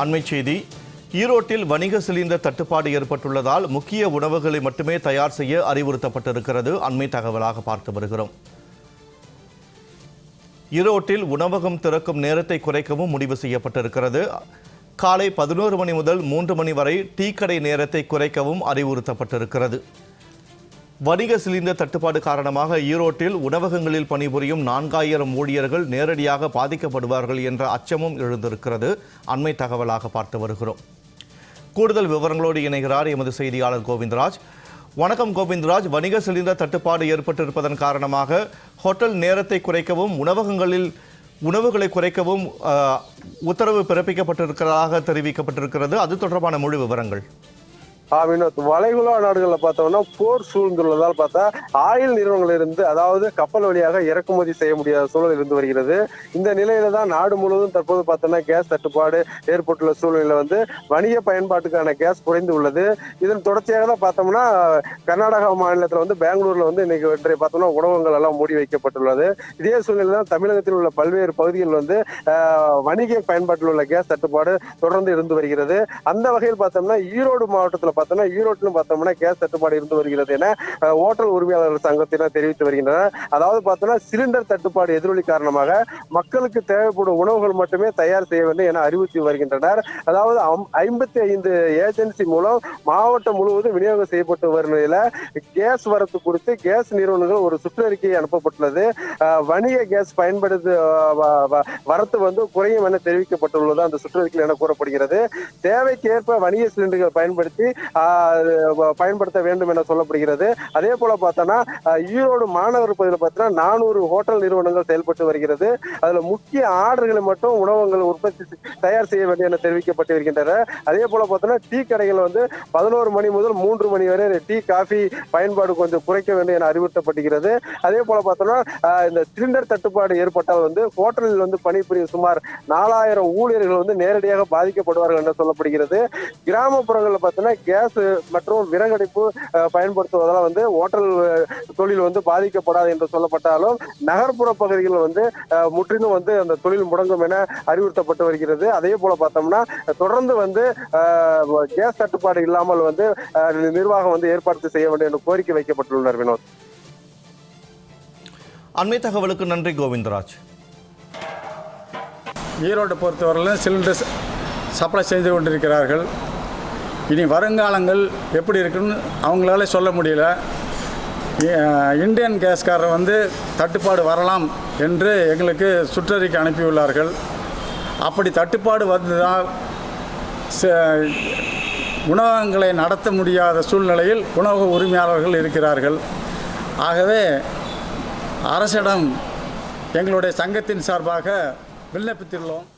அண்மைச் செய்தி. ஈரோட்டில் வணிக சிலிண்டர் தட்டுப்பாடு ஏற்பட்டுள்ளதால் முக்கிய உணவுகளை மட்டுமே தயார் செய்ய அறிவுறுத்தப்பட்டிருக்கிறது. அண்மை தகவலாக பார்த்து வருகிறோம். ஈரோட்டில் உணவகம் திறக்கும் நேரத்தை குறைக்கவும் முடிவு செய்யப்பட்டிருக்கிறது. காலை 11 மணி முதல் 3 மணி வரை டீ கடை நேரத்தை குறைக்கவும் அறிவுறுத்தப்பட்டிருக்கிறது. வணிக சிலிண்டர் தட்டுப்பாடு காரணமாக ஈரோட்டில் உணவகங்களில் பணிபுரியும் 4000 ஊழியர்கள் நேரடியாக பாதிக்கப்படுவார்கள் என்ற அச்சமும் எழுந்திருக்கிறது. அண்மை தகவலாக பார்த்து வருகிறோம். கூடுதல் விவரங்களோடு இணைகிறார் எமது செய்தியாளர் கோவிந்தராஜ். வணக்கம் கோவிந்தராஜ். வணிக சிலிண்டர் தட்டுப்பாடு ஏற்பட்டிருப்பதன் காரணமாக ஹோட்டல் நேரத்தை குறைக்கவும் உணவகங்களில் உணவுகளை குறைக்கவும் உத்தரவு பிறப்பிக்கப்பட்டிருக்கிறதாக தெரிவிக்கப்பட்டிருக்கிறது. அது தொடர்பான முழு விவரங்கள். வினோத், வளைகுடா நாடுகளில் பார்த்தோம்னா போர் சூழ்ந்துள்ளதால் பார்த்தா ஆயில் நிறுவனங்களிலிருந்து, அதாவது கப்பல் வழியாக இறக்குமதி செய்ய முடியாத சூழல் இருந்து வருகிறது. இந்த நிலையில தான் நாடு முழுவதும் தற்போது பார்த்தோம்னா கேஸ் தட்டுப்பாடு ஏற்பட்டுள்ள சூழ்நிலை வணிக பயன்பாட்டுக்கான கேஸ் குறைந்து உள்ளது. இதன் தொடர்ச்சியாக தான் பார்த்தோம்னா கர்நாடகா மாநிலத்தில் பெங்களூர்ல இன்னைக்கு இன்றைய பார்த்தோம்னா உணவகங்கள் எல்லாம் மூடி வைக்கப்பட்டுள்ளது. இதே சூழ்நிலை தான் தமிழகத்தில் உள்ள பல்வேறு பகுதிகள் வணிக பயன்பாட்டில் உள்ள கேஸ் தட்டுப்பாடு தொடர்ந்து இருந்து வருகிறது. அந்த வகையில் பார்த்தோம்னா ஈரோடு மாவட்டத்தில் ஈரோட்டிலும் பார்த்தோம்னா கேஸ் தட்டுப்பாடு இருந்து வருகிறது என ஓட்டல் உரிமையாளர்கள் சங்கத்தினர் தெரிவித்து வருகின்றனர். அதாவது பார்த்தோம்னா சிலிண்டர் தட்டுப்பாடு எதிரொலி காரணமாக மக்களுக்கு தேவைப்படும் உணவுகள் மட்டுமே தயார் செய்ய வேண்டும் என அறிவுறுத்தி வருகின்றனர். அதாவது 55 ஏஜென்சி மூலம் மாவட்டம் முழுவதும் விநியோகம் செய்யப்பட்டு வரும் நிலையில கேஸ் வரத்து குறித்து கேஸ் நிறுவனங்கள் ஒரு சுற்றறிக்கை அனுப்பப்பட்டுள்ளது. வணிக கேஸ் பயன்படுத்த வரத்து குறையும் என தெரிவிக்கப்பட்டுள்ளது அந்த சுற்றறிக்கையில் என கூறப்படுகிறது. தேவைக்கேற்ப வணிக சிலிண்டர்கள் பயன்படுத்த வேண்டும் என சொல்லப்படுகிறது. அதே போல பார்த்தோம்னா ஈரோடு மாநகர் பகுதியில் பார்த்தோம்னா 400 ஹோட்டல் நிறுவனங்கள் செயல்பட்டு வருகிறது. அதுல முக்கிய ஆர்டர்களை மட்டும் உணவகங்கள் உற்பத்தி தயார் செய்ய வேண்டும் என தெரிவிக்கப்பட்டு வருகின்றன. அதே போல பார்த்தோம்னா டீ கடைகள் 11 மணி முதல் 3 மணி வரை டீ காஃபி பயன்பாடு கொஞ்சம் குறைக்க வேண்டும் என அறிவுறுத்தப்படுகிறது. அதே போல பார்த்தோம்னா இந்த சிலிண்டர் தட்டுப்பாடு ஏற்பட்டால் ஹோட்டலில் பணிபுரியும் சுமார் 4000 ஊழியர்கள் நேரடியாக பாதிக்கப்படுவார்கள் என சொல்லப்படுகிறது. கிராமப்புறங்களில் பார்த்தோம்னா கேஸ் மற்றும் விறகடுப்பு பயன்படுத்துவதால் ஹோட்டல் தொழில் பாதிக்கப்படாது என்று சொல்லப்பட்டாலும் நகர்ப்புற பகுதிகளில் முற்றிலும் அந்த தொழில் முடங்கும் என அறிவுறுத்தப்பட்டு வருகிறது. அதே போல பார்த்தோம்னா தொடர்ந்து கேஸ் தட்டுப்பாடு இல்லாமல் நிர்வாகம் ஏற்பாடு செய்ய வேண்டும் என்று கோரிக்கை வைக்கப்பட்டுள்ளனர். வினோத், அண்மை தகவலுக்கு நன்றி கோவிந்தராஜ். ஈரோட்டை பொறுத்தவரையிலும் சிலிண்டர் சப்ளை செய்து கொண்டிருக்கிறார்கள். இனி வருங்காலங்கள் எப்படி இருக்குன்னு அவங்களால சொல்ல முடியல. இந்தியன் கேஸ்காரர் தட்டுப்பாடு வரலாம் என்று எங்களுக்கு சுற்றறிக்கை அனுப்பியுள்ளார்கள். அப்படி தட்டுப்பாடு வந்தால் உணவகங்களை நடத்த முடியாத சூழ்நிலையில் உணவக உரிமையாளர்கள் இருக்கிறார்கள். ஆகவே அரசிடம் எங்களுடைய சங்கத்தின் சார்பாக விண்ணப்பித்துள்ளோம்.